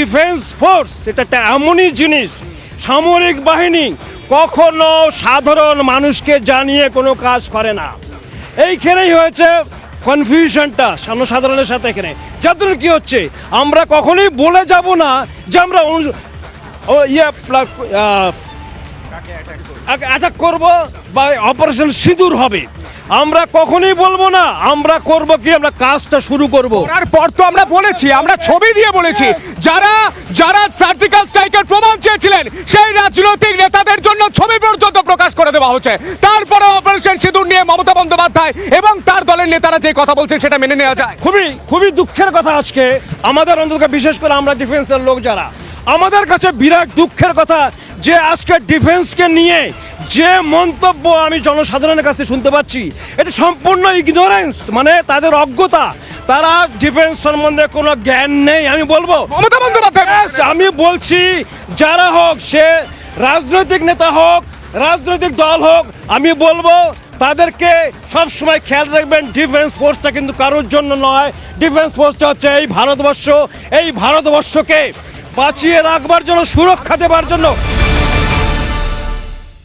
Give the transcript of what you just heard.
Defence force এটা একটা এমনই জিনিস, সামরিক বাহিনী কখনো সাধারণ মানুষকে জানিয়ে কোনো কাজ করে না। এইখানেই হয়েছে কনফিউশনটা জনসাধারণের সাথে। এখানে যাদের কি হচ্ছে, আমরা কখনোই বলে যাব না যে আমরা অ্যাটাক করব বা অপারেশন সিঁদুর হবে, আমরা কখনোই বলবো না। আমরা করব কি, আমরা কাজটা শুরু করব। তারপর তো আমরা বলেছি, আমরা ছবি দিয়ে বলেছি, যারা যারা সার্জিক্যাল স্ট্রাইকের প্রমাণ চেয়েছিলেন সেই রাজনৈতিক নেতাদের জন্য ছবি পর্যন্ত প্রকাশ করে দেওয়া হচ্ছে। তারপরে অপারেশন সিঁদুর নিয়ে মমতা বন্দ্যোপাধ্যায় এবং তার দলের নেতারা যে কথা বলছেন সেটা মেনে নেওয়া যায়। খুবই দুঃখের কথা। আজকে আমাদের অন্তত বিশেষ করে আমরা ডিফেন্সের লোক যারা, আমাদের কাছে বিরাট দুঃখের কথা যে আজকে ডিফেন্সকে নিয়ে যে মন্তব্য আমি জনসাধারণের কাছে শুনতে পাচ্ছি, এটা সম্পূর্ণ ইগনোরেন্স, মানে তাদের অজ্ঞতা। তারা ডিফেন্স সম্বন্ধে কোনো জ্ঞান নেই। আমি বলবো মমতা বন্দ্যোপাধ্যায়, আমি বলছি যারা হোক, সে রাজনৈতিক নেতা হোক, রাজনৈতিক দল হোক, আমি বলবো তাদেরকে সবসময় খেয়াল রাখবেন, ডিফেন্স ফোর্সটা কিন্তু কারোর জন্য নয়। ডিফেন্স ফোর্সটা হচ্ছে এই ভারতবর্ষ, এই ভারতবর্ষকে বাঁচিয়ে রাখবার জন্য, সুরক্ষা দেবার জন্য